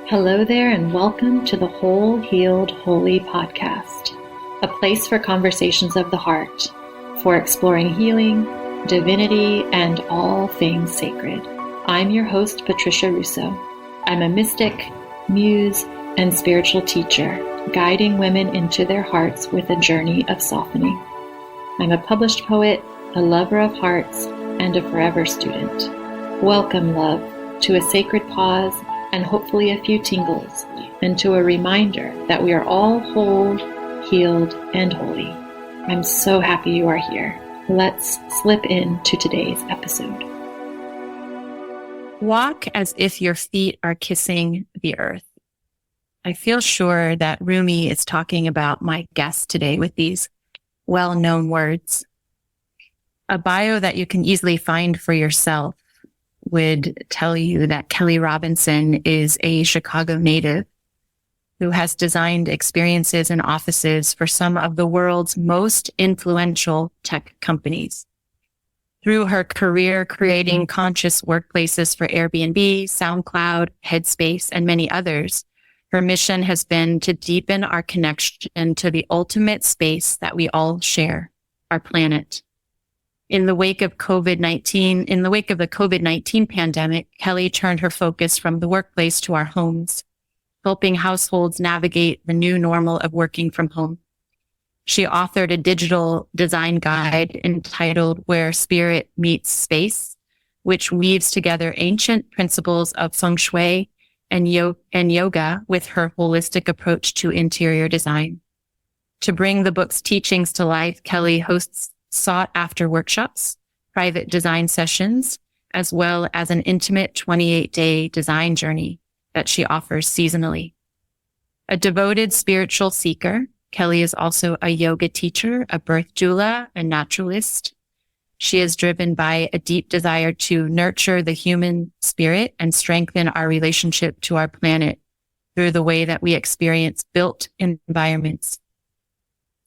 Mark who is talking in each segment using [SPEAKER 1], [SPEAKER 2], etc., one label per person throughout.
[SPEAKER 1] Hello there, and welcome to the Whole Healed Holy podcast, a place for conversations of the heart, for exploring healing, divinity, and all things sacred. I'm your host, Patricia Russo. I'm a mystic, muse, and spiritual teacher, guiding women into their hearts with a journey of softening. I'm a published poet, a lover of hearts, and a forever student. Welcome, love, to a sacred pause and hopefully a few tingles, and to a reminder that we are all whole, healed, and holy. I'm so happy you are here. Let's slip into today's episode.
[SPEAKER 2] Walk as if your feet are kissing the earth. I feel sure that Rumi is talking about my guest today with these well-known words. A bio that you can easily find for yourself would tell you that Kelly Robinson is a Chicago native who has designed experiences and offices for some of the world's most influential tech companies. Through her career creating conscious workplaces for Airbnb, SoundCloud, Headspace, and many others, her mission has been to deepen our connection to the ultimate space that we all share, our planet. In the wake of the COVID-19 pandemic, Kelly turned her focus from the workplace to our homes, helping households navigate the new normal of working from home. She authored a digital design guide entitled Where Spirit Meets Space, which weaves together ancient principles of Feng Shui and yoga with her holistic approach to interior design. To bring the book's teachings to life, Kelly hosts sought-after workshops, private design sessions, as well as an intimate 28-day design journey that she offers seasonally. A devoted spiritual seeker, Kelly is also a yoga teacher, a birth doula, a naturalist. She is driven by a deep desire to nurture the human spirit and strengthen our relationship to our planet through the way that we experience built environments.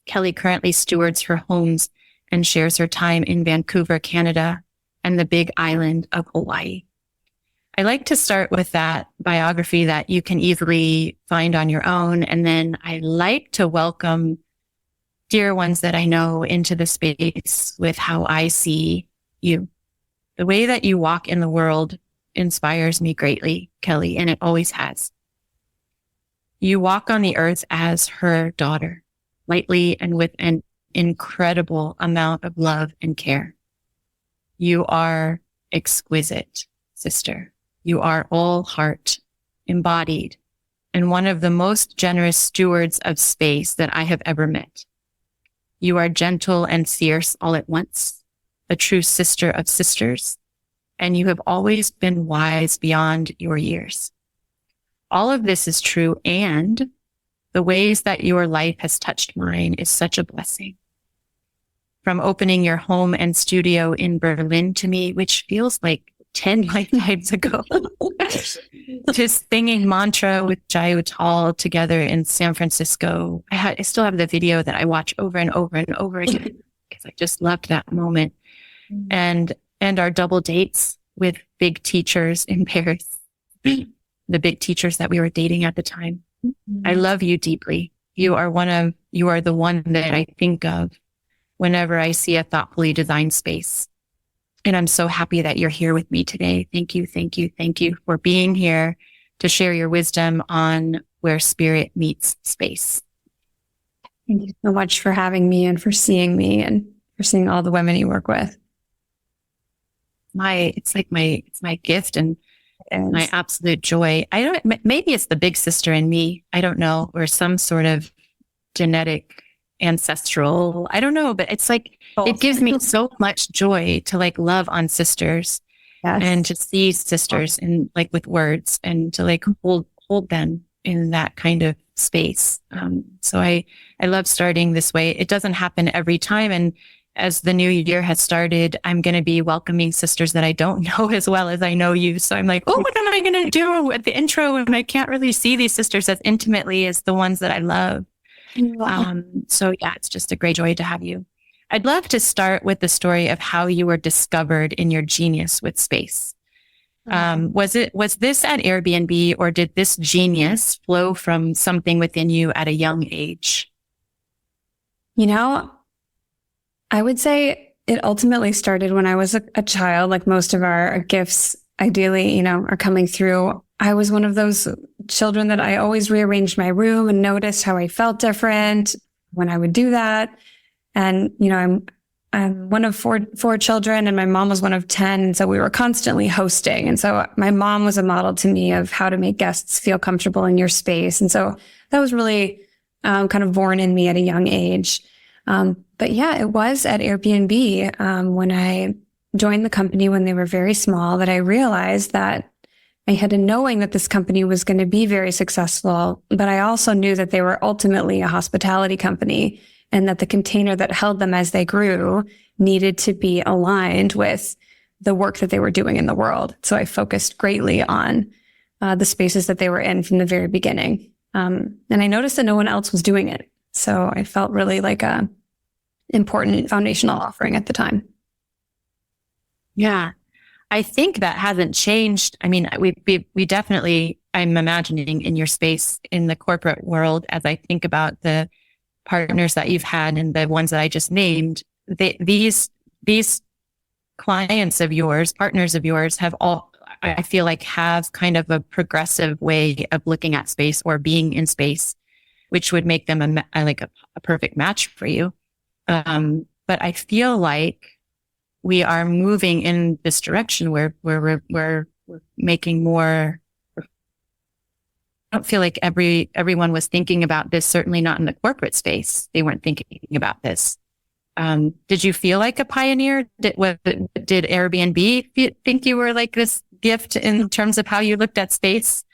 [SPEAKER 2] Kelly currently stewards her homes and shares her time in Vancouver, Canada, and the Big Island of Hawaii. I like to start with that biography that you can easily find on your own. And then I like to welcome dear ones that I know into the space with how I see you. The way that you walk in the world inspires me greatly, Kelly, and it always has. You walk on the earth as her daughter, lightly and with an incredible amount of love and care. You are exquisite, sister. You are all heart, embodied, and one of the most generous stewards of space that I have ever met. You are gentle and fierce all at once, a true sister of sisters, and you have always been wise beyond your years. All of this is true, and the ways that your life has touched mine is such a blessing. From opening your home and studio in Berlin to me, which feels like 10 lifetimes ago, to singing mantra with Jai Uttal together in San Francisco. I still have the video that I watch over and over and over again because I just loved that moment. And our double dates with big teachers in Paris, the big teachers that we were dating at the time. I love you deeply. You are the one that I think of whenever I see a thoughtfully designed space. And I'm so happy that you're here with me today. Thank you, thank you, thank you for being here to share your wisdom on where spirit meets space.
[SPEAKER 3] Thank you so much for having me and for seeing me and for seeing all the women you work with.
[SPEAKER 2] It's my gift and my absolute joy. Maybe it's the big sister in me. I don't know, or some sort of genetic ancestral, I don't know, but it's like, it gives me so much joy to love on sisters. Yes. And to see sisters in with words and to hold them in that kind of space. So I love starting this way. It doesn't happen every time. And as the new year has started, I'm going to be welcoming sisters that I don't know as well as I know you. So I'm like, oh, what am I going to do at the intro? And I can't really see these sisters as intimately as the ones that I love. So yeah, it's just a great joy to have you. I'd love to start with the story of how you were discovered in your genius with space. Was this at Airbnb, or did this genius flow from something within you at a young age?
[SPEAKER 3] I would say it ultimately started when I was a child. Like most of our gifts, ideally, are coming through. I was one of those children that I always rearranged my room and noticed how I felt different when I would do that. And, I'm one of four children, and my mom was one of 10. And so we were constantly hosting. And so my mom was a model to me of how to make guests feel comfortable in your space. And so that was really kind of born in me at a young age. But yeah, it was at Airbnb when I joined the company when they were very small that I realized that I had a knowing that this company was going to be very successful, but I also knew that they were ultimately a hospitality company, and that the container that held them as they grew needed to be aligned with the work that they were doing in the world. So I focused greatly on the spaces that they were in from the very beginning. And I noticed that no one else was doing it. So I felt really like a important foundational offering at the time.
[SPEAKER 2] Yeah. I think that hasn't changed. I mean, we definitely, I'm imagining in your space in the corporate world, as I think about the partners that you've had and the ones that I just named, these clients of yours, partners of yours have all, I feel like, have kind of a progressive way of looking at space or being in space, which would make them a perfect match for you. But I feel like we are moving in this direction where we're making more. I don't feel like everyone was thinking about this, certainly not in the corporate space. They weren't thinking about this. Did you feel like a pioneer? Did Airbnb think you were like this gift in terms of how you looked at space?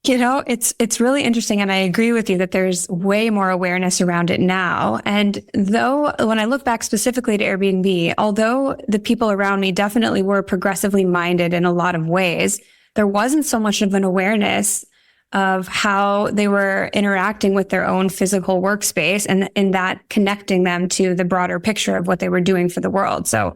[SPEAKER 3] It's really interesting. And I agree with you that there's way more awareness around it now. And though when I look back specifically to Airbnb, although the people around me definitely were progressively minded in a lot of ways, there wasn't so much of an awareness of how they were interacting with their own physical workspace and in that connecting them to the broader picture of what they were doing for the world. So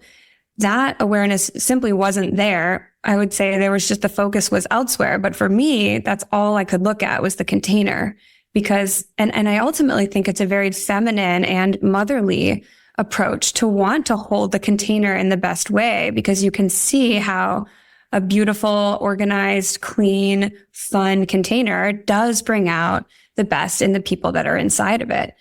[SPEAKER 3] that awareness simply wasn't there. I would say there was just the focus was elsewhere. But for me, that's all I could look at was the container because, and I ultimately think it's a very feminine and motherly approach to want to hold the container in the best way because you can see how a beautiful, organized, clean, fun container does bring out the best in the people that are inside of it.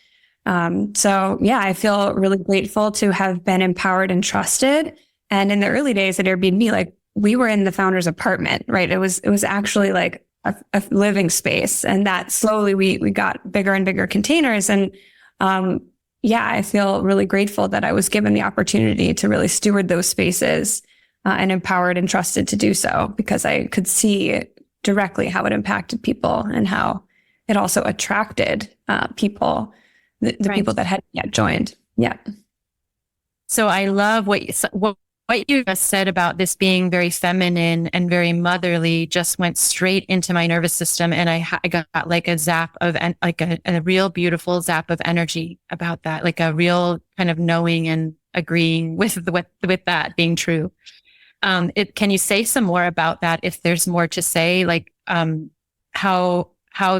[SPEAKER 3] So yeah, I feel really grateful to have been empowered and trusted. And in the early days at Airbnb, like we were in the founder's apartment, right? It was actually like a living space, and that slowly we got bigger and bigger containers. And yeah, I feel really grateful that I was given the opportunity to really steward those spaces. And empowered and trusted to do so because I could see directly how it impacted people and how it also attracted people, the
[SPEAKER 2] right.
[SPEAKER 3] people that hadn't yet joined. Yeah.
[SPEAKER 2] So I love what you just said about this being very feminine and very motherly. Just went straight into my nervous system, and I got like a zap of like a real beautiful zap of energy about that, like a real kind of knowing and agreeing with that being true. Can you say some more about that? If there's more to say, like, how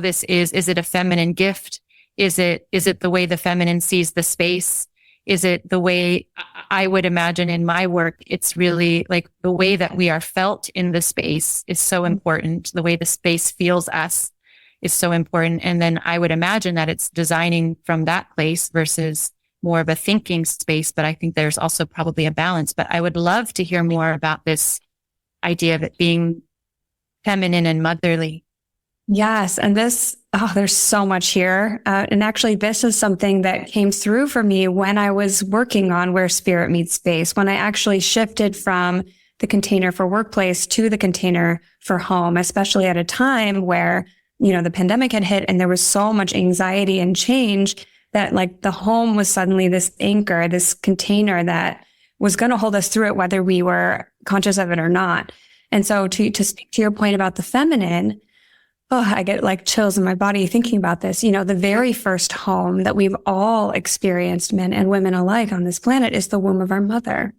[SPEAKER 2] this is it a feminine gift? Is it the way the feminine sees the space? Is it the way I would imagine in my work? It's really like the way that we are felt in the space is so important. The way the space feels us is so important. And then I would imagine that it's designing from that place versus more of a thinking space, but I think there's also probably a balance. But I would love to hear more about this idea of it being feminine and motherly.
[SPEAKER 3] Yes. And there's so much here. And actually, this is something that came through for me when I was working on Where Spirit Meets Space, when I actually shifted from the container for workplace to the container for home, especially at a time where, the pandemic had hit and there was so much anxiety and change that like the home was suddenly this anchor, this container that was going to hold us through it, whether we were conscious of it or not. And so to speak to your point about the feminine, I get like chills in my body thinking about this. The very first home that we've all experienced, men and women alike on this planet, is the womb of our mother,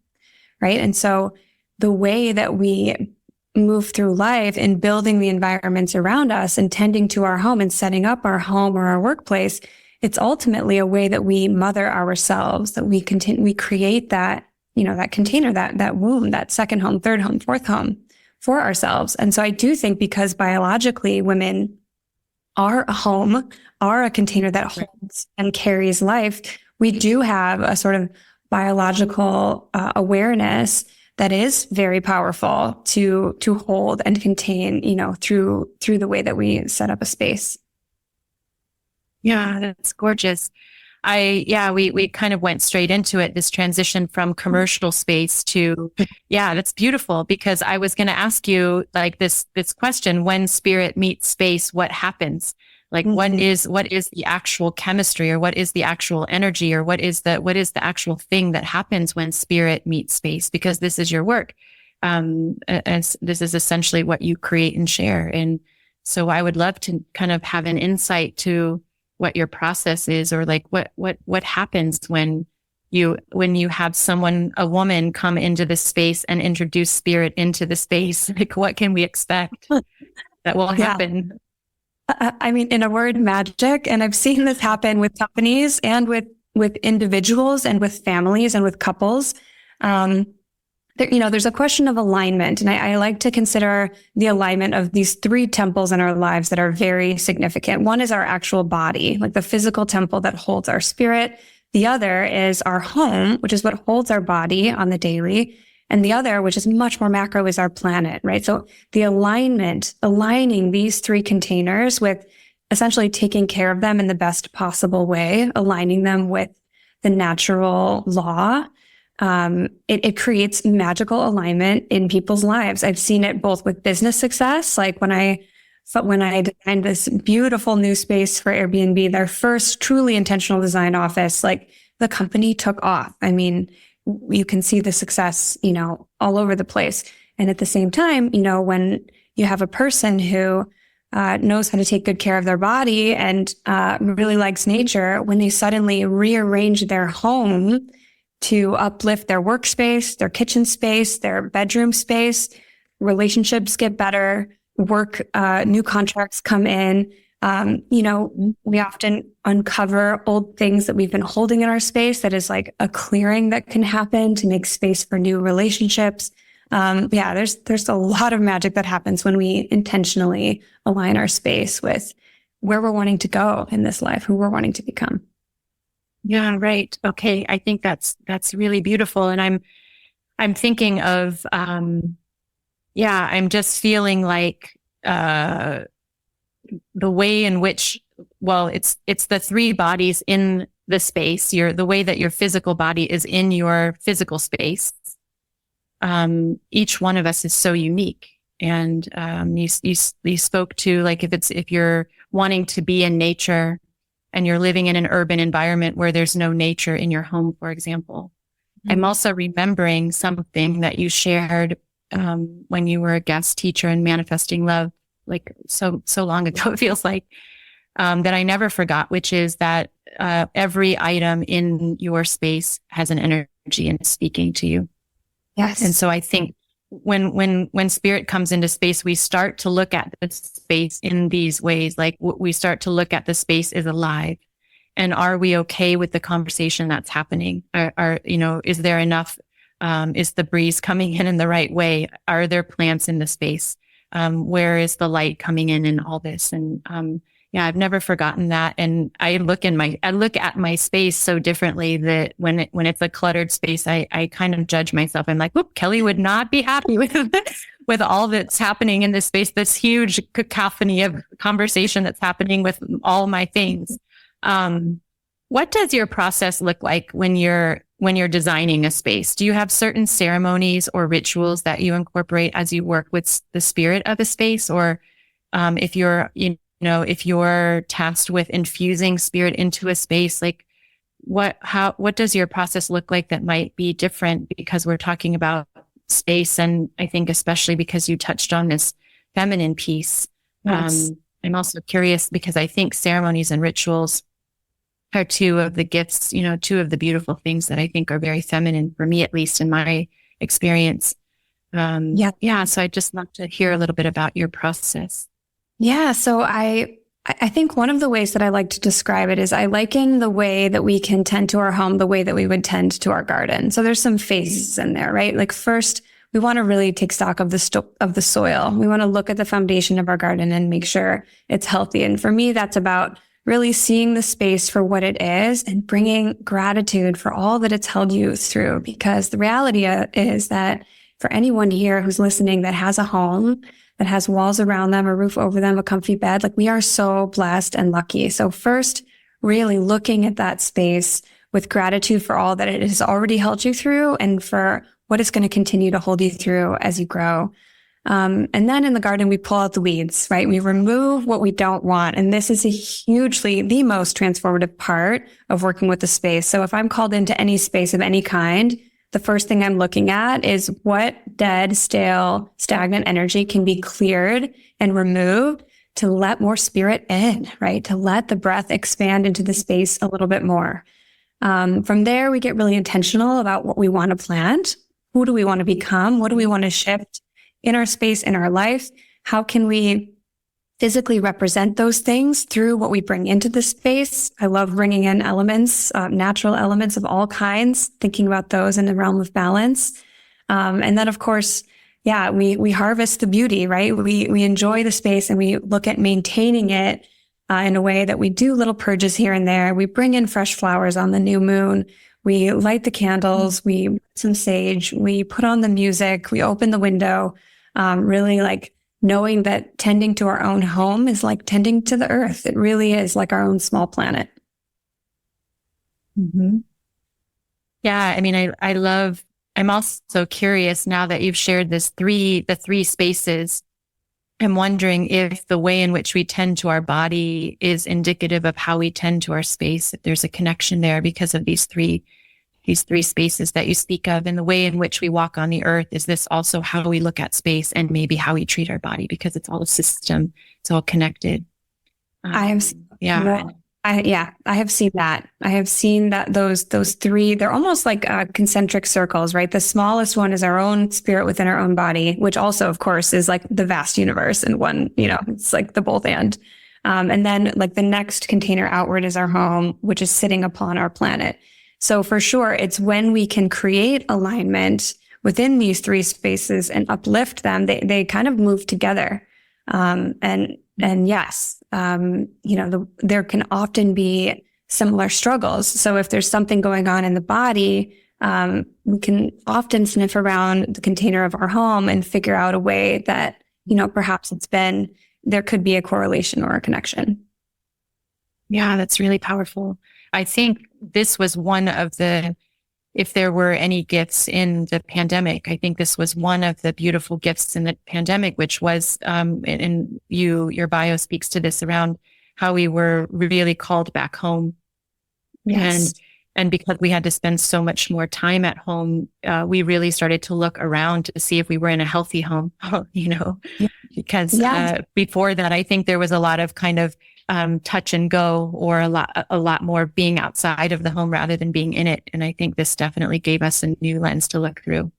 [SPEAKER 3] right? And so the way that we move through life and building the environments around us and tending to our home and setting up our home or our workplace, it's ultimately a way that we mother ourselves, that we create that, that container, that womb, that second home, third home, fourth home for ourselves. And so I do think because biologically women are a home, are a container that holds and carries life, we do have a sort of biological awareness that is very powerful to hold and contain, through the way that we set up a space.
[SPEAKER 2] Yeah, that's gorgeous. We kind of went straight into it, this transition from commercial space to, that's beautiful, because I was going to ask you like this question: when spirit meets space, what happens? Like, what is the actual chemistry, or what is the actual energy, or what is the actual thing that happens when spirit meets space? Because this is your work. As this is essentially what you create and share. And so I would love to kind of have an insight to what your process is, or like what happens when you have a woman come into the space and introduce spirit into the space. Like, what can we expect that will happen?
[SPEAKER 3] I mean, in a word, magic. And I've seen this happen with companies and with individuals and with families and with couples. There's a question of alignment. And I like to consider the alignment of these three temples in our lives that are very significant. One is our actual body, like the physical temple that holds our spirit. The other is our home, which is what holds our body on the daily. And the other, which is much more macro, is our planet, right? So the aligning these three containers with essentially taking care of them in the best possible way, aligning them with the natural law. It creates magical alignment in people's lives. I've seen it both with business success, like when I designed this beautiful new space for Airbnb, their first truly intentional design office, like the company took off. I mean, you can see the success, all over the place. And at the same time, when you have a person who knows how to take good care of their body and really likes nature, when they suddenly rearrange their home to uplift their workspace, their kitchen space, their bedroom space, relationships get better, new contracts come in. We often uncover old things that we've been holding in our space. That is like a clearing that can happen to make space for new relationships. There's a lot of magic that happens when we intentionally align our space with where we're wanting to go in this life, who we're wanting to become.
[SPEAKER 2] Yeah, right. Okay. I think that's really beautiful. And I'm thinking of, I'm just feeling like, the way in which, it's the three bodies in the space, the way that your physical body is in your physical space. Each one of us is so unique. And, you spoke to, like, if you're wanting to be in nature and you're living in an urban environment where there's no nature in your home, for example. Mm-hmm. I'm also remembering something that you shared, when you were a guest teacher in Manifesting Love, like so long ago, it feels like, that I never forgot, which is that, every item in your space has an energy and is speaking to you.
[SPEAKER 3] Yes.
[SPEAKER 2] And so I think when spirit comes into space, we start to look at the space in these ways. Like, we start to look at the space as alive. And are we okay with the conversation that's happening? Is there enough, is the breeze coming in the right way? Are there plants in the space? Where is the light coming in and all this? And, I've never forgotten that. And I look at my space so differently that when it's a cluttered space, I kind of judge myself. I'm like, whoop, Kelly would not be happy with all that's happening in this space, this huge cacophony of conversation that's happening with all my things. What does your process look like when you're designing a space? Do you have certain ceremonies or rituals that you incorporate as you work with the spirit of a space? Or, if you're tasked with infusing spirit into a space, like what does your process look like that might be different, because we're talking about space? And I think especially because you touched on this feminine piece. Yes. I'm also curious because I think ceremonies and rituals are two of the gifts, two of the beautiful things that I think are very feminine, for me, at least in my experience. So I'd just love to hear a little bit about your process.
[SPEAKER 3] Yeah. So I think one of the ways that I like to describe it is I liken the way that we can tend to our home the way that we would tend to our garden. So there's some phases in there, right? Like first, we want to really take stock of the soil. We want to look at the foundation of our garden and make sure it's healthy. And for me, that's about really seeing the space for what it is and bringing gratitude for all that it's held you through. Because the reality is that for anyone here who's listening that has a home, that has walls around them, a roof over them, a comfy bed, like we are so blessed and lucky. So first, really looking at that space with gratitude for all that it has already held you through and for what it's going to continue to hold you through as you grow. And then in the garden, we pull out the weeds, right? We remove what we don't want. And this is the most transformative part of working with the space. So if I'm called into any space of any kind, the first thing I'm looking at is what dead, stale, stagnant energy can be cleared and removed to let more spirit in, right? To let the breath expand into the space a little bit more. From there, we get really intentional about what we want to plant. Who do we want to become? What do we want to shift in our space, in our life? How can we physically represent those things through what we bring into the space? I love bringing in elements, natural elements of all kinds, thinking about those in the realm of balance. And then, of course, we harvest the beauty, right? We enjoy the space and we look at maintaining it in a way that we do little purges here and there. We bring in fresh flowers on the new moon. We light the candles, we put some sage, we put on the music, we open the window, really like knowing that tending to our own home is like tending to the earth. It really is like our own small planet.
[SPEAKER 2] Mm-hmm. Yeah. I mean, I'm also curious now that you've shared the three spaces. I'm wondering if the way in which we tend to our body is indicative of how we tend to our space, if there's a connection there because of these three spaces that you speak of, and the way in which we walk on the earth. Is this also how we look at space and maybe how we treat our body, because it's all a system, it's all connected.
[SPEAKER 3] I have seen that. I have seen that those three, they're almost like concentric circles, right? The smallest one is our own spirit within our own body, which also, of course, is like the vast universe in one, it's like the both and. And then like the next container outward is our home, which is sitting upon our planet. So for sure, it's when we can create alignment within these three spaces and uplift them, they kind of move together. And yes, there can often be similar struggles. So if there's something going on in the body, we can often sniff around the container of our home and figure out a way that, perhaps there could be a correlation or a connection.
[SPEAKER 2] Yeah, that's really powerful. I think this was one of if there were any gifts in the pandemic, I think this was one of the beautiful gifts in the pandemic, which was, and your bio speaks to this, around how we were really called back home.
[SPEAKER 3] Yes.
[SPEAKER 2] And because we had to spend so much more time at home, we really started to look around to see if we were in a healthy home, because before that, I think there was a lot of kind of touch and go, or a lot more being outside of the home rather than being in it. And I think this definitely gave us a new lens to look through.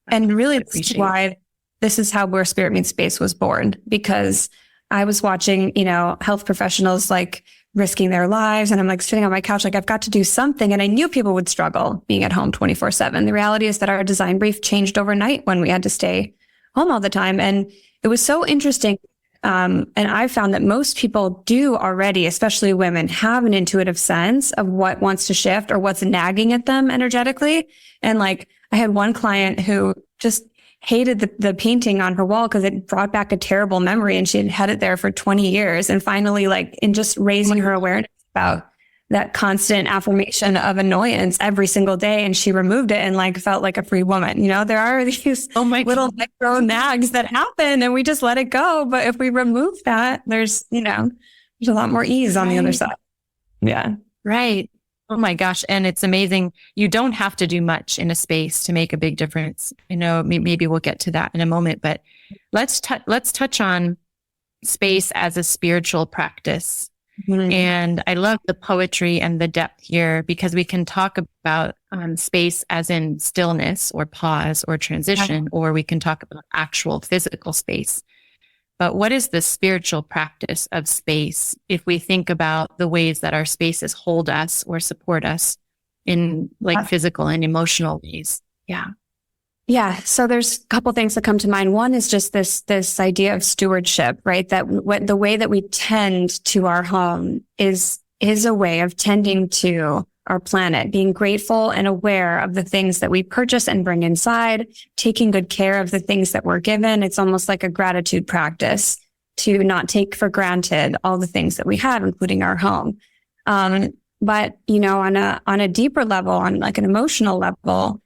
[SPEAKER 3] And really, that's why this is how Where Spirit Meets Space was born, because I was watching, health professionals like risking their lives. And I'm like sitting on my couch, like I've got to do something. And I knew people would struggle being at home 24/7. The reality is that our design brief changed overnight when we had to stay home all the time. And it was so interesting. And I found that most people do already, especially women, have an intuitive sense of what wants to shift or what's nagging at them energetically. And like, I had one client who just hated the painting on her wall because it brought back a terrible memory, and she had it there for 20 years. And finally, like in just raising her awareness about that constant affirmation of annoyance every single day, and she removed it and like felt like a free woman. There are these little micro nags that happen and we just let it go. But if we remove that, there's a lot more ease on the other side. Yeah.
[SPEAKER 2] Right. Oh my gosh. And it's amazing. You don't have to do much in a space to make a big difference. Maybe we'll get to that in a moment, but let's touch on space as a spiritual practice.
[SPEAKER 3] Mhm.
[SPEAKER 2] And I love the poetry and the depth here, because we can talk about space as in stillness or pause or transition, or we can talk about actual physical space. But what is the spiritual practice of space if we think about the ways that our spaces hold us or support us in like physical and emotional ways? Yeah.
[SPEAKER 3] Yeah. So there's a couple things that come to mind. One is just this idea of stewardship, right? That the way that we tend to our home is a way of tending to our planet, being grateful and aware of the things that we purchase and bring inside, taking good care of the things that we're given. It's almost like a gratitude practice to not take for granted all the things that we have, including our home. But, on a deeper level, on like an emotional level,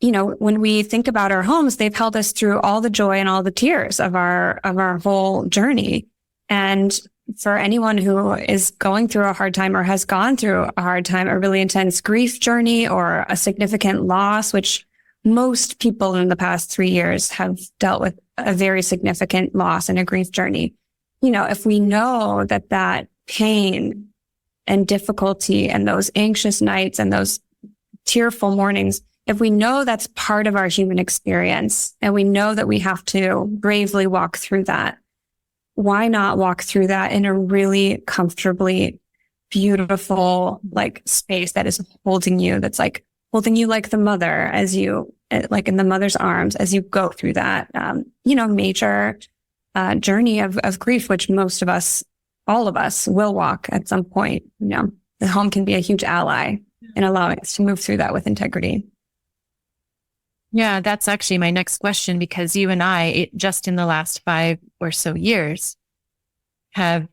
[SPEAKER 3] when we think about our homes, they've held us through all the joy and all the tears of our whole journey. And for anyone who is going through a hard time or has gone through a hard time, a really intense grief journey or a significant loss, which most people in the past 3 years have dealt with a very significant loss and a grief journey. If we know that pain and difficulty and those anxious nights and those tearful mornings, if we know that's part of our human experience and we know that we have to bravely walk through that, why not walk through that in a really comfortably beautiful, like space that is holding you, that's like holding you like the mother as you, like in the mother's arms, as you go through that, major journey of grief, which most of us, all of us will walk at some point. The home can be a huge ally in allowing us to move through that with integrity.
[SPEAKER 2] Yeah, that's actually my next question, because you and I, just in the last 5 or so years,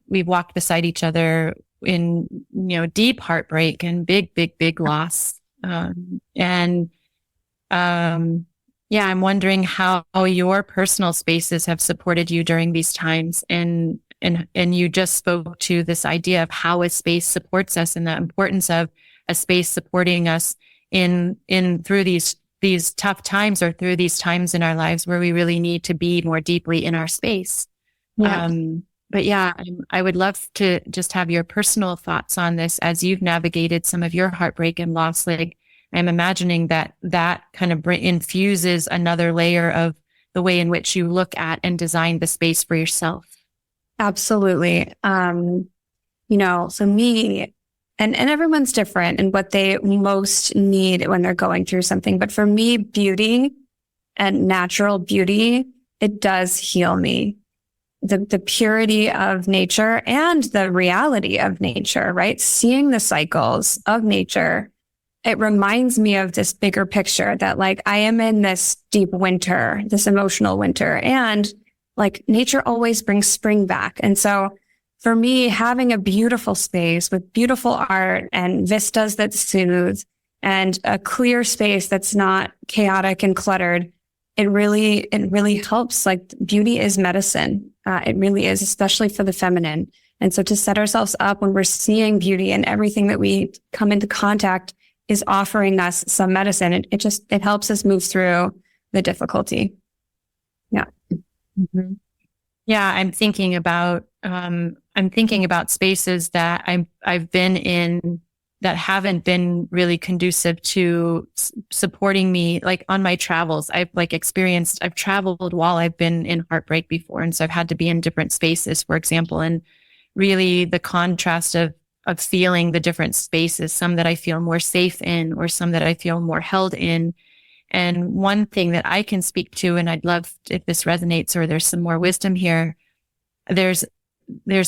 [SPEAKER 2] we've walked beside each other in, deep heartbreak and big loss. I'm wondering how your personal spaces have supported you during these times. And you just spoke to this idea of how a space supports us and the importance of a space supporting us in through these tough times, or through these times in our lives where we really need to be more deeply in our space.
[SPEAKER 3] Yeah.
[SPEAKER 2] I would love to just have your personal thoughts on this as you've navigated some of your heartbreak and loss. Like, I'm imagining that kind of infuses another layer of the way in which you look at and design the space for yourself.
[SPEAKER 3] Absolutely. So me, and everyone's different in what they most need when they're going through something. But for me, beauty and natural beauty, it does heal me. The purity of nature and the reality of nature, right? Seeing the cycles of nature, it reminds me of this bigger picture that like I am in this deep winter, this emotional winter, and like nature always brings spring back. And so for me, having a beautiful space with beautiful art and vistas that soothe and a clear space that's not chaotic and cluttered, it really helps. Like, beauty is medicine. It really is, especially for the feminine. And so to set ourselves up when we're seeing beauty and everything that we come into contact is offering us some medicine, it helps us move through the difficulty. Yeah.
[SPEAKER 2] Mm-hmm. Yeah. I'm thinking about spaces that I've been in that haven't been really conducive to supporting me, like on my travels. I've traveled while I've been in heartbreak before. And so I've had to be in different spaces, for example, and really the contrast of feeling the different spaces, some that I feel more safe in or some that I feel more held in. And one thing that I can speak to, and I'd love if this resonates or there's some more wisdom here, there's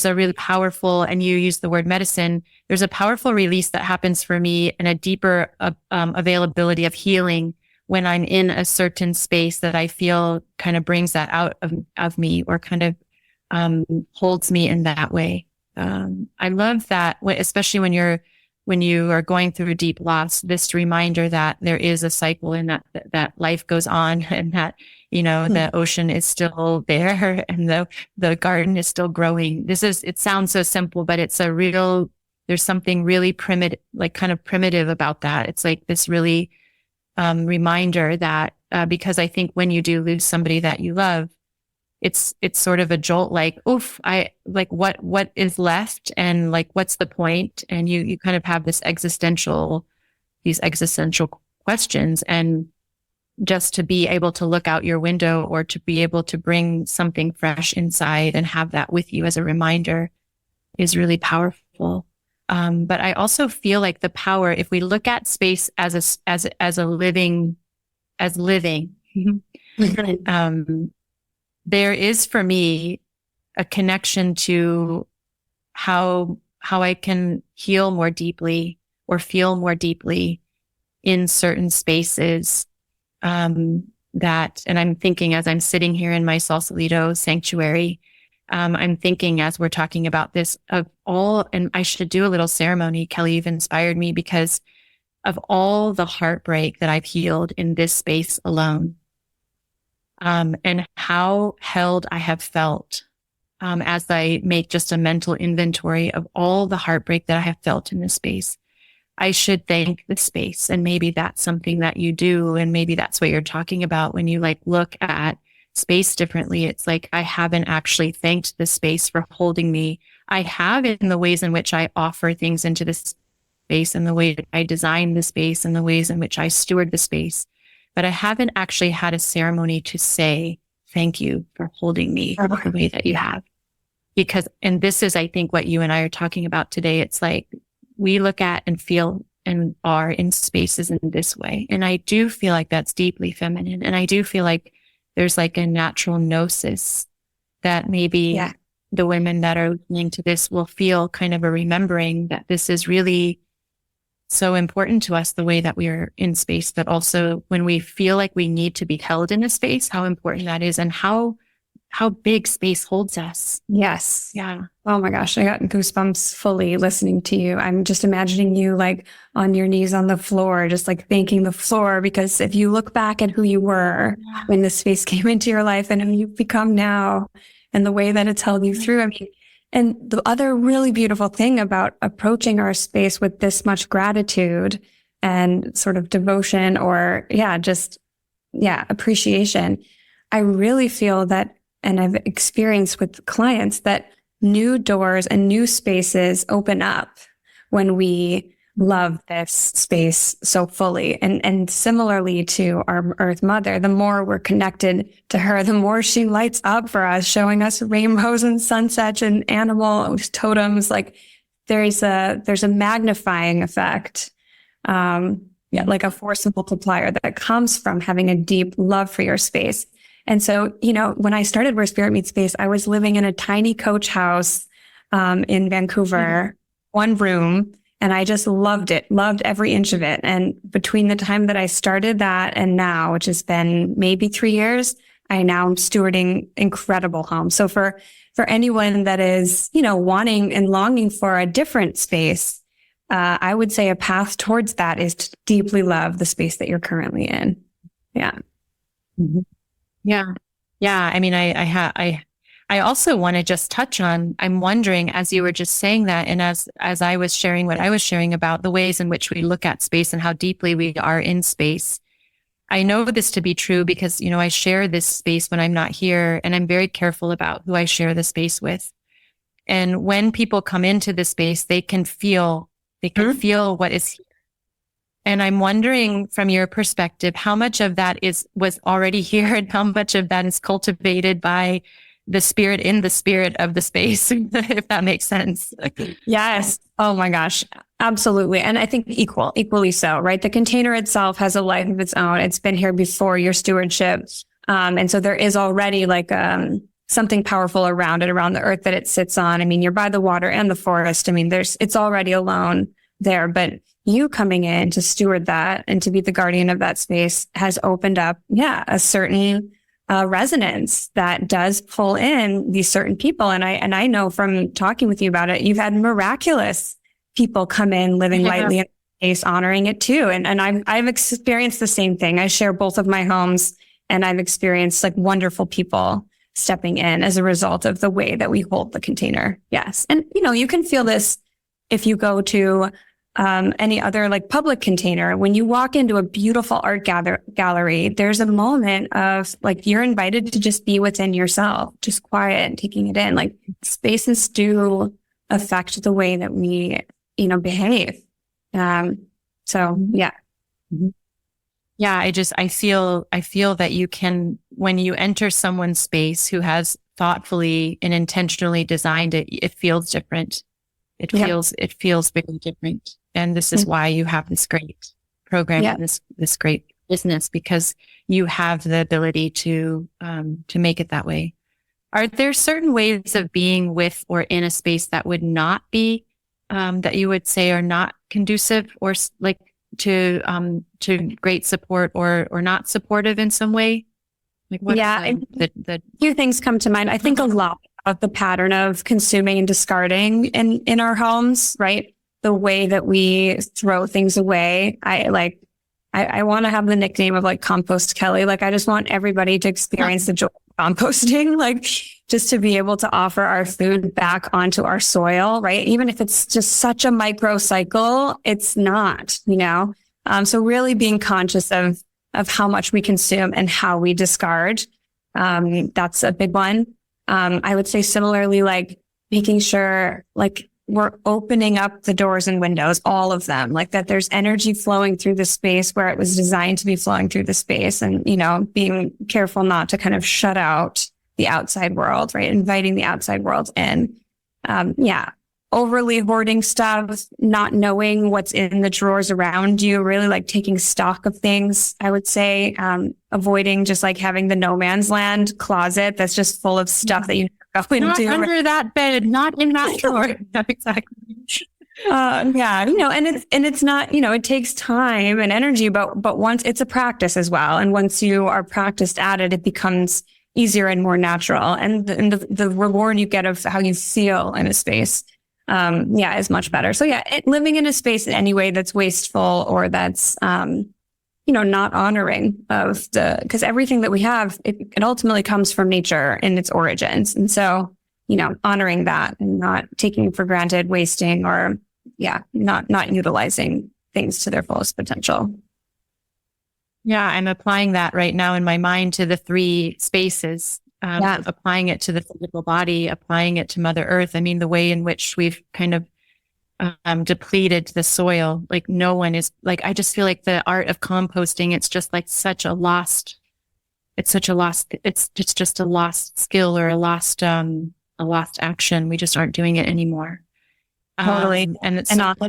[SPEAKER 2] a really powerful, and you use the word medicine, there's a powerful release that happens for me and a deeper availability of healing when I'm in a certain space that I feel kind of brings that out of me, or kind of holds me in that way. I love that, especially when you are going through deep loss, this reminder that there is a cycle and that life goes on, and that, the ocean is still there and the garden is still growing. It sounds so simple, but there's something really primitive, like kind of primitive about that. It's like this really reminder that, because I think when you do lose somebody that you love, it's sort of a jolt, like, oof, what is left, and like, what's the point? And you kind of have these existential questions, and just to be able to look out your window, or to be able to bring something fresh inside and have that with you as a reminder, is really powerful. But I also feel like the power, if we look at space as living, there is for me a connection to how I can heal more deeply or feel more deeply in certain spaces. And I'm thinking, as I'm sitting here in my Sausalito sanctuary, I'm thinking, as we're talking about this, of all, and I should do a little ceremony. Kelly, you've inspired me, because of all the heartbreak that I've healed in this space alone, and how held I have felt, as I make just a mental inventory of all the heartbreak that I have felt in this space. I should thank the space. And maybe that's something that you do. And maybe that's what you're talking about when you like look at space differently. It's like, I haven't actually thanked the space for holding me. I have in the ways in which I offer things into this space, and the way that I design the space, and the ways in which I steward the space. But I haven't actually had a ceremony to say, thank you for holding me the way that you have. Because, and this is, I think, what you and I are talking about today. It's like, we look at and feel and are in spaces in this way. And I do feel like that's deeply feminine. And I do feel like there's like a natural gnosis that maybe the women that are listening to this will feel, kind of a remembering that this is really so important to us, the way that we are in space, but also when we feel like we need to be held in a space, how important that is, and how big space holds us.
[SPEAKER 3] Yes.
[SPEAKER 2] Yeah.
[SPEAKER 3] Oh my gosh, I got goosebumps fully listening to you. I'm just imagining you like on your knees on the floor, just like thanking the floor, because if you look back at who you were when the space came into your life and who you've become now, and the way that it's held you through. I mean, and the other really beautiful thing about approaching our space with this much gratitude and sort of devotion, or appreciation, I really feel that, and I've experienced with clients, that new doors and new spaces open up when we love this space so fully. And similarly to our Earth Mother, the more we're connected to her, the more she lights up for us, showing us rainbows and sunsets and animal totems. Like there's a magnifying effect, like a force multiplier that comes from having a deep love for your space. And so, when I started Where Spirit Meets Space, I was living in a tiny coach house in Vancouver, one room, and I just loved it, loved every inch of it. And between the time that I started that and now, which has been maybe 3 years, I now am stewarding incredible homes. So for anyone that is, wanting and longing for a different space, I would say a path towards that is to deeply love the space that you're currently in. Yeah.
[SPEAKER 2] Mm-hmm. Yeah. I mean, I also want to just touch on, I'm wondering, as you were just saying that, and as I was sharing what I was sharing about the ways in which we look at space and how deeply we are in space. I know this to be true because, I share this space when I'm not here, and I'm very careful about who I share the space with. And when people come into the space, they can feel what is here. And I'm wondering, from your perspective, how much of that was already here, and how much of that is cultivated by the spirit in the spirit of the space, if that makes sense.
[SPEAKER 3] Yes. Oh my gosh. Absolutely. And I think equally so, right? The container itself has a life of its own. It's been here before your stewardship. And so there is already like something powerful around it, around the earth that it sits on. I mean, you're by the water and the forest. I mean, it's already alone there, but you coming in to steward that and to be the guardian of that space has opened up, a certain resonance that does pull in these certain people. And I know from talking with you about it, you've had miraculous people come in living lightly in space, honoring it too. And I've experienced the same thing. I share both of my homes, and I've experienced like wonderful people stepping in as a result of the way that we hold the container. Yes. And you can feel this if you go to any other like public container. When you walk into a beautiful art gallery, there's a moment of like, you're invited to just be within yourself, just quiet and taking it in. Like spaces do affect the way that we, behave. So yeah.
[SPEAKER 2] Mm-hmm. Yeah. I feel that you can, when you enter someone's space who has thoughtfully and intentionally designed it, it feels different. It feels very different. And this is why you have this great program and this great business, because you have the ability to make it that way. Are there certain ways of being with or in a space that would not be, that you would say are not conducive or like to great support or not supportive in some way? Like what?
[SPEAKER 3] A few things come to mind. I think a lot of the pattern of consuming and discarding in our homes, right? The way that we throw things away. I want to have the nickname of like Compost Kelly. Like I just want everybody to experience the joy of composting, like just to be able to offer our food back onto our soil, right? Even if it's just such a micro cycle, it's not, so really being conscious of how much we consume and how we discard. That's a big one. I would say similarly, like making sure like we're opening up the doors and windows, all of them, like that there's energy flowing through the space where it was designed to be flowing through the space, and, being careful not to kind of shut out the outside world, right? Inviting the outside world in. Overly hoarding stuff, not knowing what's in the drawers around you, really like taking stock of things. I would say, avoiding just like having the no man's land closet that's just full of stuff that you go into.
[SPEAKER 2] Not under that bed, not in that drawer. Exactly.
[SPEAKER 3] And it's not, it takes time and energy, but once it's a practice as well. And once you are practiced at it, it becomes easier and more natural. And the reward you get of how you feel in a space is much better. So living in a space in any way that's wasteful or that's, not honoring of because everything that we have, it ultimately comes from nature in its origins. And so, honoring that and not taking for granted, wasting or, not utilizing things to their fullest potential.
[SPEAKER 2] Yeah. I'm applying that right now in my mind to the 3 spaces. Applying it to the physical body, applying it to Mother Earth. I mean, the way in which we've kind of depleted the soil, like no one is like, I just feel like the art of composting, it's just like it's just a lost skill or a lost action. We just aren't doing it anymore.
[SPEAKER 3] Totally.
[SPEAKER 2] And it's
[SPEAKER 3] I was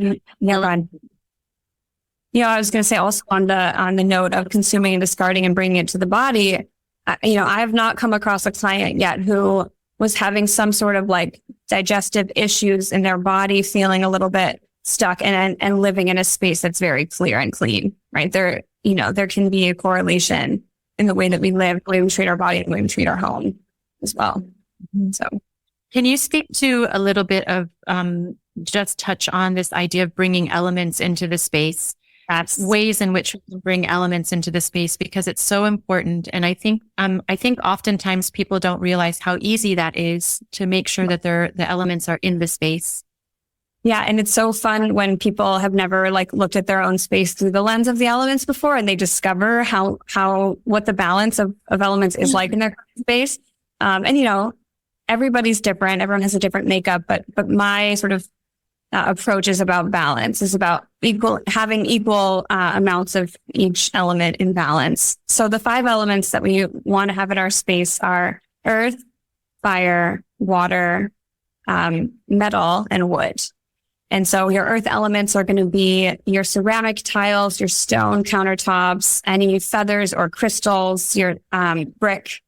[SPEAKER 3] going to say also on the note of consuming and discarding and bringing it to the body, I have not come across a client yet who was having some sort of like digestive issues in their body, feeling a little bit stuck and living in a space that's very clear and clean, right? There can be a correlation in the way that we live, the way we treat our body, and the way we treat our home as well. So
[SPEAKER 2] can you speak to a little bit of, just touch on this idea of bringing elements into the space? Ways in which we can bring elements into the space, because it's so important. And I think oftentimes people don't realize how easy that is to make sure that the elements are in the space.
[SPEAKER 3] Yeah. And it's so fun when people have never like looked at their own space through the lens of the elements before, and they discover what the balance of elements is like in their space. Everybody's different. Everyone has a different makeup, but my sort of approach is about balance, is about having equal amounts of each element in balance. So the 5 elements that we want to have in our space are earth, fire, water, metal, and wood. And so your earth elements are going to be your ceramic tiles, your stone countertops, any feathers or crystals, your brick,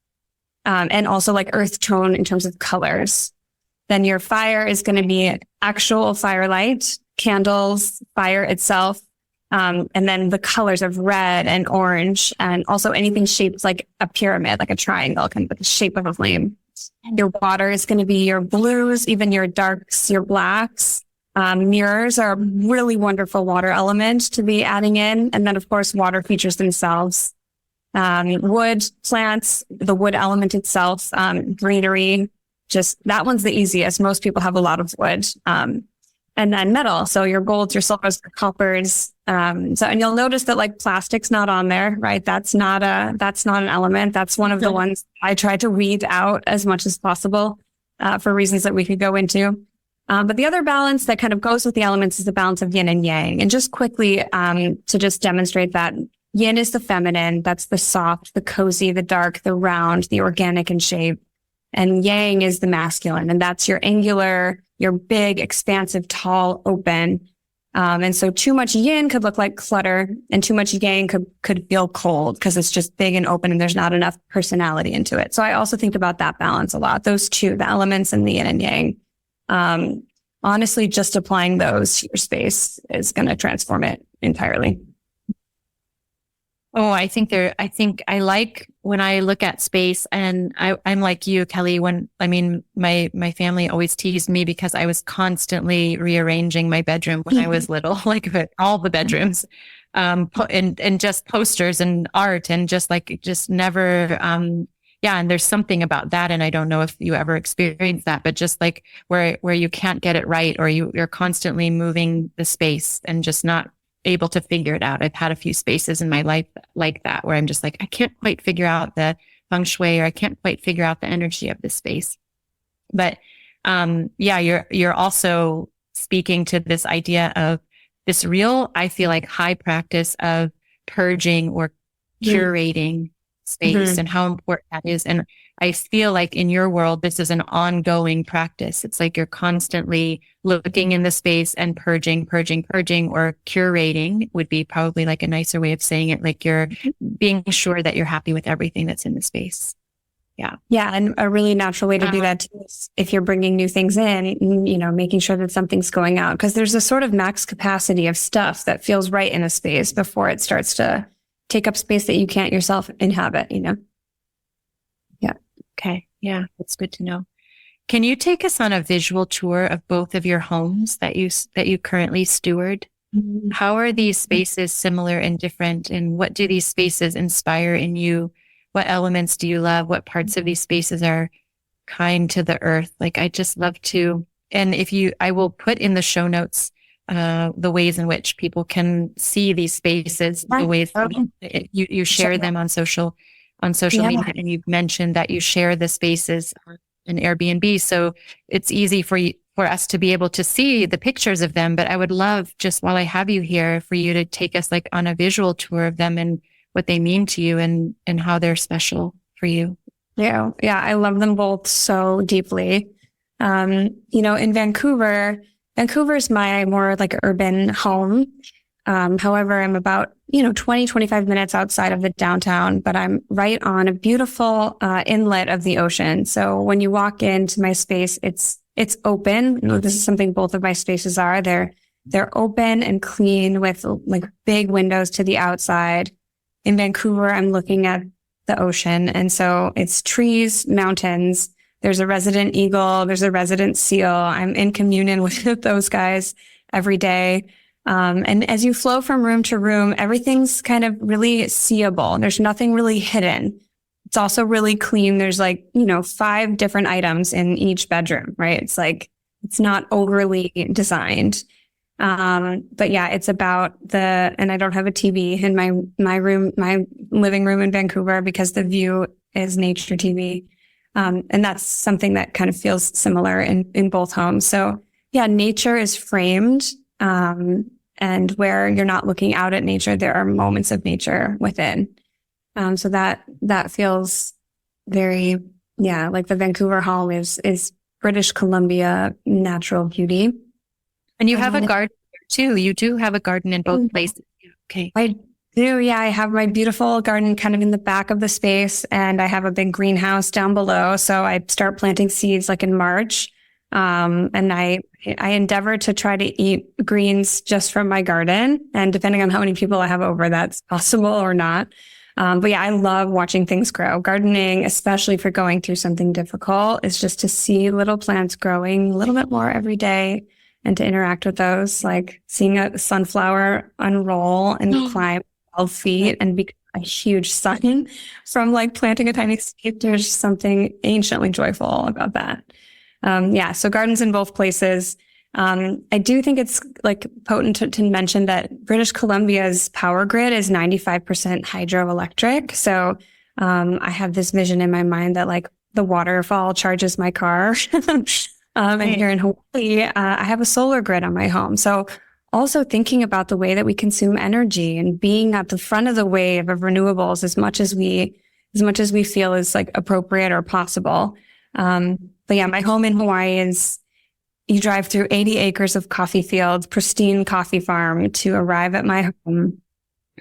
[SPEAKER 3] and also like earth tone in terms of colors. Then your fire is going to be actual firelight, candles, fire itself, and then the colors of red and orange, and also anything shaped like a pyramid, like a triangle, kind of like the shape of a flame. Your water is going to be your blues, even your darks, your blacks. Mirrors are a really wonderful water element to be adding in. And then, of course, water features themselves. Wood, plants, the wood element itself, greenery. Just that one's the easiest. Most people have a lot of wood. and then metal. So your golds, your silvers, your coppers. And you'll notice that like plastic's not on there, right? That's not an element. That's one of the ones I try to weed out as much as possible, for reasons that we could go into. But the other balance that kind of goes with the elements is the balance of yin and yang. And just quickly, to just demonstrate that, yin is the feminine. That's the soft, the cozy, the dark, the round, the organic in shape. And yang is the masculine. And that's your angular, your big, expansive, tall, open. And so too much yin could look like clutter, and too much yang could feel cold because it's just big and open and there's not enough personality into it. So I also think about that balance a lot. Those two, the elements and the yin and yang. Honestly, just applying those to your space is going to transform it entirely.
[SPEAKER 2] Oh, I think I like when I look at space, and I'm like you, Kelly, my family always teased me because I was constantly rearranging my bedroom when I was little, like all the bedrooms, and just posters and art and just never, yeah. And there's something about that. And I don't know if you ever experienced that, but just like where you can't get it right, or you're constantly moving the space and just not able to figure it out. I've had a few spaces in my life like that, where I'm just like, I can't quite figure out the Feng Shui, or I can't quite figure out the energy of this space. But, yeah, you're also speaking to this idea of this real, I feel like, high practice of purging or curating space, and how important that is. And I feel like in your world, this is an ongoing practice. It's like you're constantly looking in the space and purging, or curating would be probably like a nicer way of saying it. Like you're being sure that you're happy with everything that's in the space. Yeah.
[SPEAKER 3] Yeah. And a really natural way to do that too is if you're bringing new things in, making sure that something's going out, because there's a sort of max capacity of stuff that feels right in a space before it starts to take up space that you can't yourself inhabit, Yeah.
[SPEAKER 2] Okay. Yeah. That's good to know. Can you take us on a visual tour of both of your homes that you currently steward? Mm-hmm. How are these spaces similar and different? And what do these spaces inspire in you? What elements do you love? What parts of these spaces are kind to the earth? Like, I just love to, and I will put in the show notes the ways in which people can see these spaces, the ways you share them on social media. And you've mentioned that you share the spaces on Airbnb. So it's easy for us to be able to see the pictures of them. But I would love, just while I have you here, for you to take us like on a visual tour of them and what they mean to you and how they're special for you.
[SPEAKER 3] Yeah. Yeah. I love them both so deeply. In Vancouver is my more like urban home. However, I'm about, 20, 25 minutes outside of the downtown, but I'm right on a beautiful inlet of the ocean. So when you walk into my space, it's open. This is something both of my spaces are. They're open and clean with like big windows to the outside. In Vancouver, I'm looking at the ocean. And so it's trees, mountains. There's a resident eagle. There's a resident seal. I'm in communion with those guys every day. And as you flow from room to room, everything's kind of really seeable. There's nothing really hidden. It's also really clean. There's 5 different items in each bedroom, right? It's like, it's not overly designed. But yeah, it's about and I don't have a TV in my room, my living room in Vancouver, because the view is nature TV. And that's something that kind of feels similar in both homes. So yeah, nature is framed. And where you're not looking out at nature, there are moments of nature within. So that feels very, like the Vancouver home is British Columbia natural beauty.
[SPEAKER 2] And you have a garden too. You do have a garden in both places. Okay.
[SPEAKER 3] I do. Yeah. I have my beautiful garden kind of in the back of the space, and I have a big greenhouse down below. So I start planting seeds like in March. And I endeavor to try to eat greens just from my garden, and depending on how many people I have over, that's possible or not. But yeah, I love watching things grow. Gardening, especially for going through something difficult, is just to see little plants growing a little bit more every day and to interact with those, like seeing a sunflower unroll and climb 12 feet and become a huge sun from like planting a tiny seed. There's something anciently joyful about that. So gardens in both places. I do think it's like potent to mention that British Columbia's power grid is 95% hydroelectric. So I have this vision in my mind that like the waterfall charges my car. And here in Hawaii, I have a solar grid on my home. So also thinking about the way that we consume energy and being at the front of the wave of renewables as much as we feel is like appropriate or possible. But yeah, my home in Hawaii is, you drive through 80 acres of coffee fields, pristine coffee farm to arrive at my home.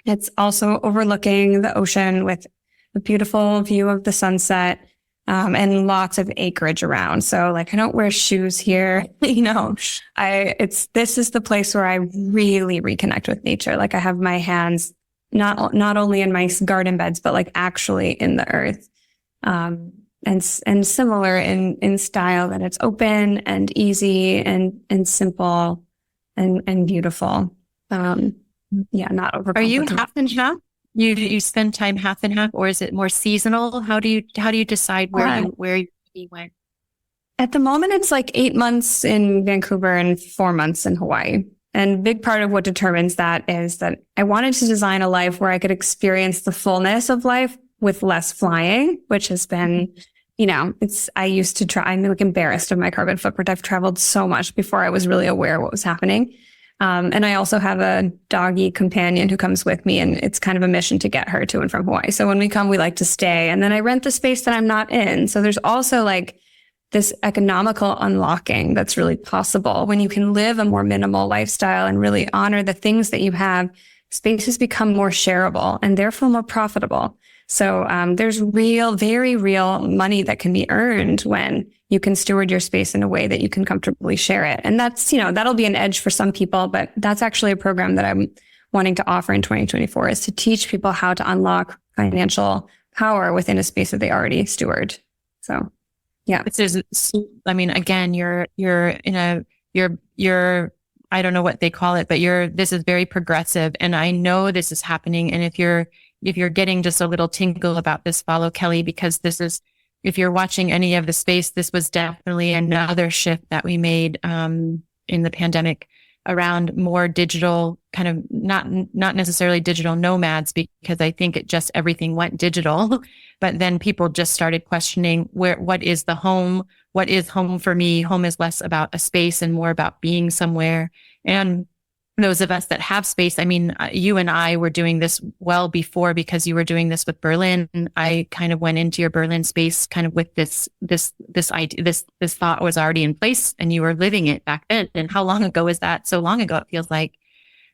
[SPEAKER 3] It's also overlooking the ocean with a beautiful view of the sunset. And lots of acreage around. So like, I don't wear shoes here, this is the place where I really reconnect with nature. Like I have my hands, not only in my garden beds, but like actually in the earth. And similar in style, that it's open and easy and simple and beautiful. Not overcomplicated.
[SPEAKER 2] Are you half and half? You spend time half and half, or is it more seasonal? How do you decide where you went?
[SPEAKER 3] At the moment, it's like 8 months in Vancouver and 4 months in Hawaii. And a big part of what determines that is that I wanted to design a life where I could experience the fullness of life with less flying, which has been, I used to try, I'm like embarrassed of my carbon footprint. I've traveled so much before I was really aware of what was happening. And I also have a doggy companion who comes with me, and it's kind of a mission to get her to and from Hawaii. So when we come, we like to stay, and then I rent the space that I'm not in. So there's also like this economical unlocking that's really possible when you can live a more minimal lifestyle and really honor the things that you have. Spaces become more shareable and therefore more profitable. So there's very real money that can be earned when you can steward your space in a way that you can comfortably share it. And that's, that'll be an edge for some people, but that's actually a program that I'm wanting to offer in 2024, is to teach people how to unlock financial power within a space that they already steward. So, yeah.
[SPEAKER 2] Again, you're I don't know what they call it, but this is very progressive, and I know this is happening. And if you're getting just a little tingle about this, follow Kelly, because if you're watching any of the space, this was definitely another shift that we made in the pandemic around more digital, kind of not necessarily digital nomads, because I think everything went digital, but then people just started questioning what is the home? What is home for me? Home is less about a space and more about being somewhere. And those of us that have space, you and I were doing this well before, because you were doing this with Berlin. I kind of went into your Berlin space kind of with this idea, this thought was already in place, and you were living it back then. And how long ago is that? So long ago, it feels like.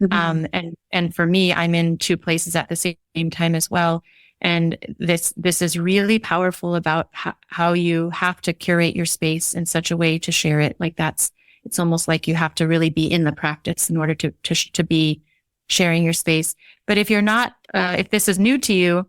[SPEAKER 2] Mm-hmm. And for me, I'm in two places at the same time as well. And this is really powerful about how you have to curate your space in such a way to share it. Like it's almost like you have to really be in the practice in order to be sharing your space. But if you're not, if this is new to you,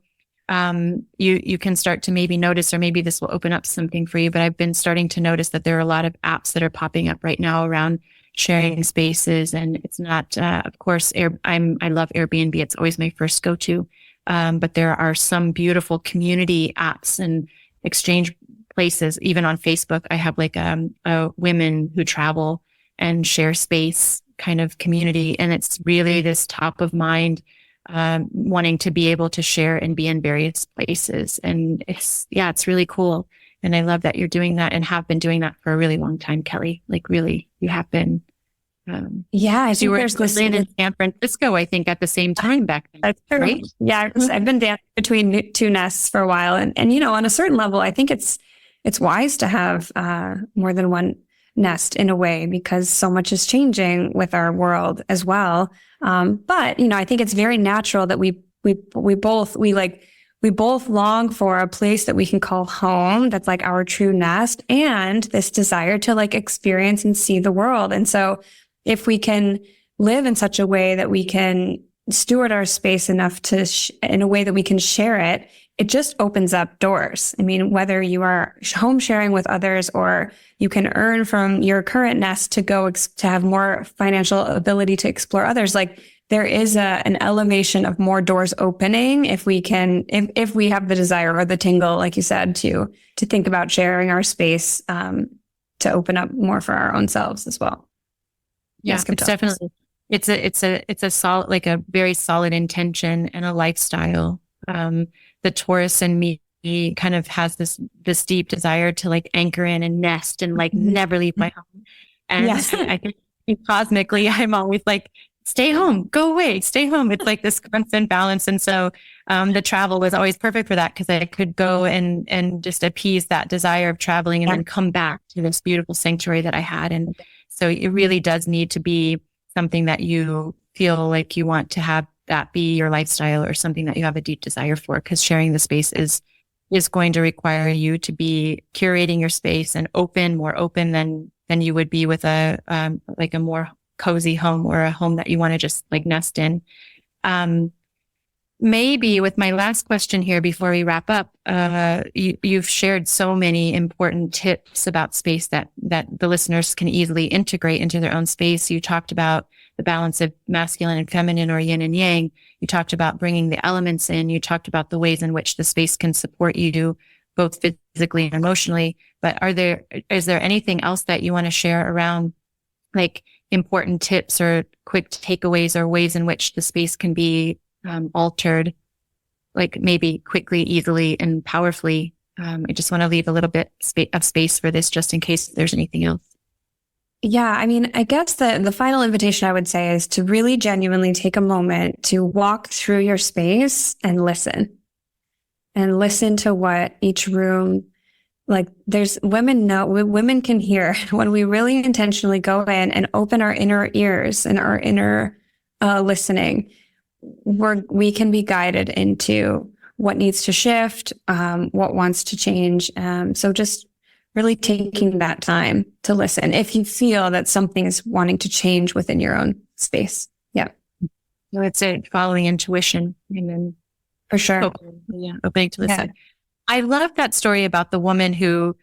[SPEAKER 2] you can start to maybe notice, or maybe this will open up something for you. But I've been starting to notice that there are a lot of apps that are popping up right now around sharing spaces. And it's not, of course, I love Airbnb. It's always my first go-to. But there are some beautiful community apps and exchange places. Even on Facebook, I have like a women who travel and share space kind of community. And it's really this top of mind, wanting to be able to share and be in various places. And it's really cool. And I love that you're doing that and have been doing that for a really long time, Kelly. Like really, you have been.
[SPEAKER 3] I think
[SPEAKER 2] you were
[SPEAKER 3] there's
[SPEAKER 2] Berlin and San Francisco, I think, at the same time back then.
[SPEAKER 3] That's true.
[SPEAKER 2] Right?
[SPEAKER 3] Yeah, I've been dancing between two nests for a while, and on a certain level, I think it's wise to have more than one nest in a way, because so much is changing with our world as well. But I think it's very natural that we both long for a place that we can call home, that's like our true nest, and this desire to like experience and see the world. And so if we can live in such a way that we can steward our space enough in a way that we can share it, it just opens up doors. Whether you are home sharing with others, or you can earn from your current nest to go to have more financial ability to explore others, like there is an elevation of more doors opening if we have the desire or the tingle, like you said, to think about sharing our space, to open up more for our own selves as well.
[SPEAKER 2] Yeah,
[SPEAKER 3] Yes,
[SPEAKER 2] it's definitely, it's a solid, like a very solid intention and a lifestyle. The Taurus in me kind of has this deep desire to like anchor in and nest and like never leave my home. And
[SPEAKER 3] Yes.
[SPEAKER 2] I think cosmically, I'm always like, stay home, go away, stay home. It's like this constant balance. And so the travel was always perfect for that because I could go and just appease that desire of traveling and then come back to this beautiful sanctuary that I had. And so it really does need to be something that you feel like you want to have that be your lifestyle or something that you have a deep desire for, because sharing the space is going to require you to be curating your space and more open than you would be with a like a more cozy home or a home that you want to just like nest in. Maybe with my last question here before we wrap up, you've shared so many important tips about space that the listeners can easily integrate into their own space. You talked about the balance of masculine and feminine, or yin and yang. You talked about bringing the elements in. You talked about the ways in which the space can support you both physically and emotionally. But is there anything else that you want to share around like important tips or quick takeaways or ways in which the space can be altered, like maybe quickly, easily, and powerfully? I just want to leave a little bit of space for this just in case there's anything else.
[SPEAKER 3] Yeah, I mean, I guess the final invitation I would say is to really genuinely take a moment to walk through your space and listen to what each room, like women can hear when we really intentionally go in and open our inner ears and our inner listening, we can be guided into what needs to shift, what wants to change. So just really taking that time to listen if you feel that something is wanting to change within your own space. Yeah.
[SPEAKER 2] So it's following intuition and then
[SPEAKER 3] for sure.
[SPEAKER 2] Opening to listen. Yeah. I love that story about the woman who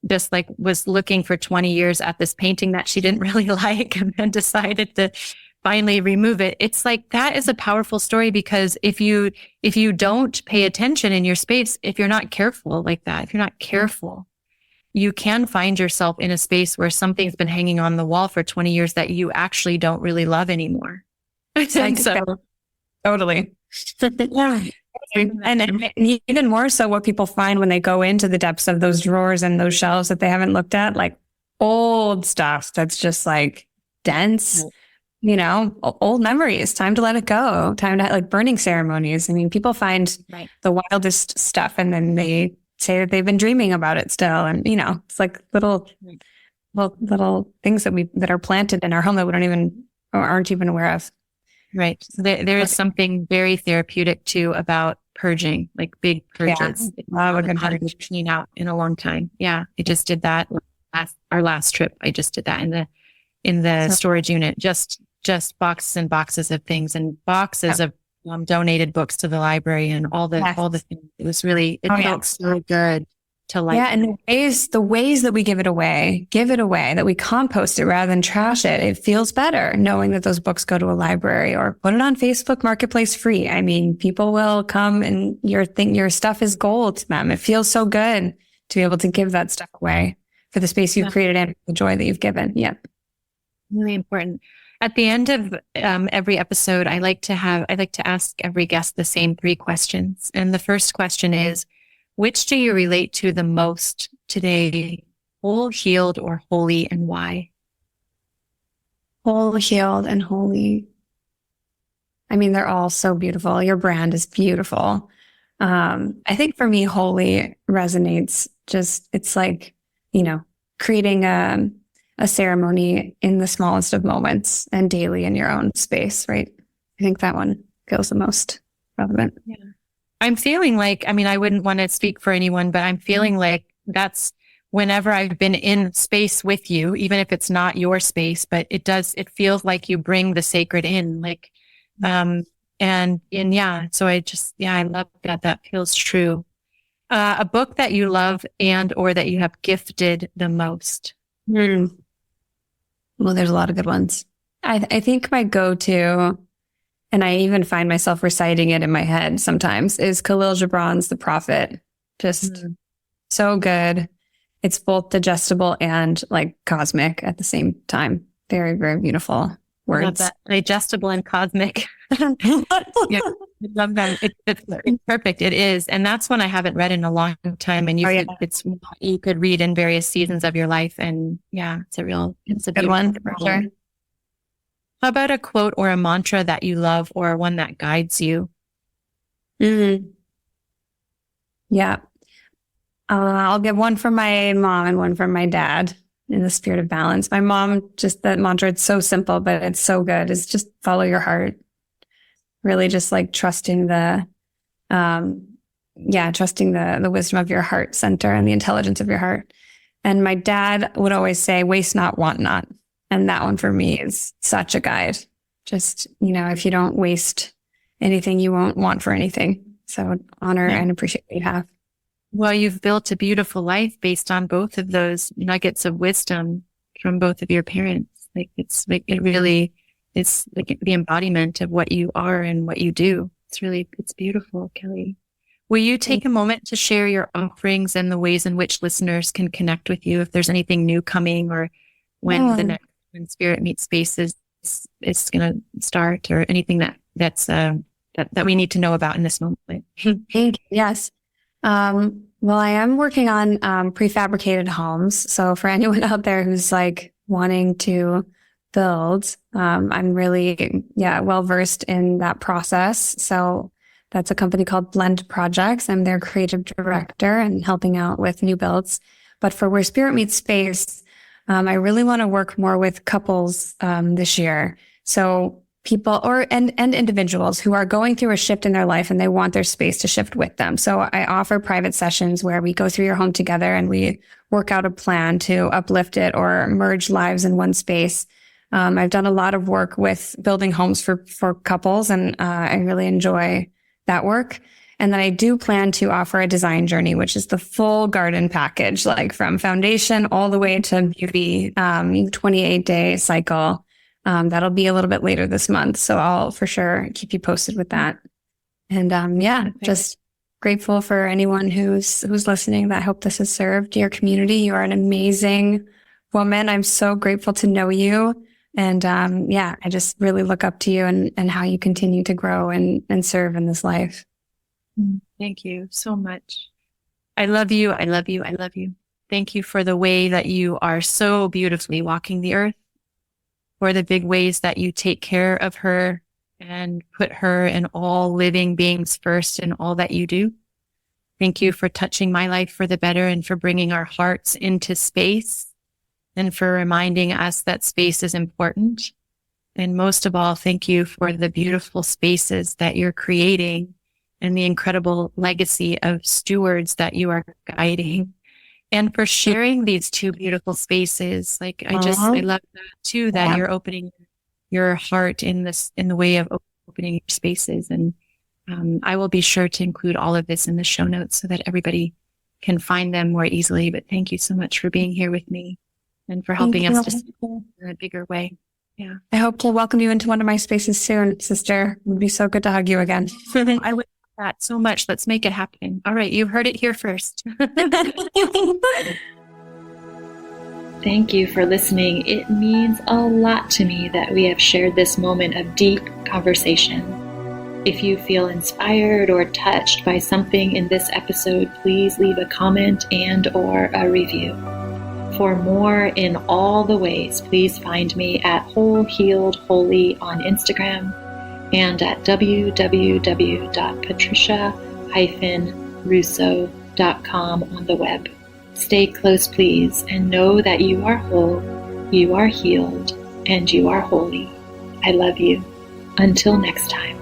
[SPEAKER 2] just like was looking for 20 years at this painting that she didn't really like and then decided to finally remove it. It's like, that is a powerful story, because if you don't pay attention in your space, if you're not careful like that, if you're not careful, you can find yourself in a space where something's been hanging on the wall for 20 years that you actually don't really love anymore.
[SPEAKER 3] Totally. Yeah. And even more so what people find when they go into the depths of those drawers and those shelves that they haven't looked at, like old stuff that's just like dense, old memories, time to let it go, time to like burning ceremonies. I mean, people find the wildest stuff and then they say that they've been dreaming about it still. And, it's like little things that are planted in our home that we aren't even aware of.
[SPEAKER 2] Right. So there is something very therapeutic too about purging, like big purges.
[SPEAKER 3] Yeah.
[SPEAKER 2] I haven't cleaned out in a long time. Yeah. I just did that our last trip. I just did that in the storage unit, just boxes and boxes of things and boxes of donated books to the library and all the things. It was really, felt so good to like.
[SPEAKER 3] Yeah. And the ways that we give it away, that we compost it rather than trash it. It feels better knowing that those books go to a library or put it on Facebook Marketplace free. I mean, people will come and your stuff is gold to them. It feels so good to be able to give that stuff away for the space you've created and the joy that you've given. Yeah.
[SPEAKER 2] Really important. At the end of every episode, I like to ask every guest the same 3 questions. And the first question is, which do you relate to the most today? Whole, healed, or holy, and why?
[SPEAKER 3] Whole, healed, and holy. I mean, they're all so beautiful. Your brand is beautiful. I think for me, holy resonates. It's like, creating a ceremony in the smallest of moments and daily in your own space, right? I think that one feels the most relevant.
[SPEAKER 2] Yeah. I'm feeling like, I wouldn't want to speak for anyone, but I'm feeling like that's whenever I've been in space with you, even if it's not your space, but it feels like you bring the sacred in, like, so I love that. That feels true. A book that you love or that you have gifted the most.
[SPEAKER 3] Well, there's a lot of good ones. I think my go-to, and I even find myself reciting it in my head sometimes, is Khalil Gibran's The Prophet. Just so good. It's both digestible and like cosmic at the same time. very, very beautiful words.
[SPEAKER 2] I love that. Digestible and cosmic. Yeah, I love that. It's perfect. It is. And that's one I haven't read in a long time. And you could read in various seasons of your life. And yeah, it's a
[SPEAKER 3] Good one for sure.
[SPEAKER 2] How about a quote or a mantra that you love or one that guides you?
[SPEAKER 3] Mm-hmm. Yeah. I'll give one from my mom and one from my dad in the spirit of balance. My mom, just that mantra, it's so simple, but it's so good. It's just follow your heart. Really just like trusting the wisdom of your heart center and the intelligence of your heart. And my dad would always say, waste not, want not. And that one for me is such a guide. Just, if you don't waste anything, you won't want for anything. So honor and appreciate what you have.
[SPEAKER 2] Well, you've built a beautiful life based on both of those nuggets of wisdom from both of your parents. It really is like the embodiment of what you are and what you do. It's beautiful, Kelly. Will you take a moment to share your offerings and the ways in which listeners can connect with you if there's anything new coming or when Spirit Meets Spaces is going to start or anything that we need to know about in this moment?
[SPEAKER 3] Thank you. Yes. Well, I am working on prefabricated homes. So for anyone out there who's like wanting to build, I'm really, well versed in that process. So that's a company called Blend Projects. I'm their creative director and helping out with new builds. But for Where Spirit Meets Space, I really want to work more with couples this year. So people and individuals who are going through a shift in their life and they want their space to shift with them. So I offer private sessions where we go through your home together and we work out a plan to uplift it or merge lives in one space. I've done a lot of work with building homes for couples, and I really enjoy that work. And then I do plan to offer a design journey, which is the full garden package, like from foundation all the way to beauty, 28-day cycle. That'll be a little bit later this month. So I'll for sure keep you posted with that. And just grateful for anyone who's listening. I hope this has served your community. You are an amazing woman. I'm so grateful to know you. And I just really look up to you and how you continue to grow and serve in this life.
[SPEAKER 2] Thank you so much. I love you. I love you. I love you. Thank you for the way that you are so beautifully walking the earth, for the big ways that you take care of her and put her and all living beings first in all that you do. Thank you for touching my life for the better and for bringing our hearts into space and for reminding us that space is important. And most of all, thank you for the beautiful spaces that you're creating and the incredible legacy of stewards that you are guiding, and for sharing these two beautiful spaces. I love that too, that you're opening your heart in the way of opening your spaces. And I will be sure to include all of this in the show notes so that everybody can find them more easily. But thank you so much for being here with me and for helping us to see in a bigger way. Yeah.
[SPEAKER 3] I hope to welcome you into one of my spaces soon, sister. It would be so good to hug you again.
[SPEAKER 2] I would love that so much. Let's make it happen. All right. You heard it here first.
[SPEAKER 1] Thank you for listening. It means a lot to me that we have shared this moment of deep conversation. If you feel inspired or touched by something in this episode, please leave a comment and/or a review. For more in all the ways, please find me at Whole Healed Holy on Instagram and at www.patricia-russo.com on the web. Stay close, please, and know that you are whole, you are healed, and you are holy. I love you. Until next time.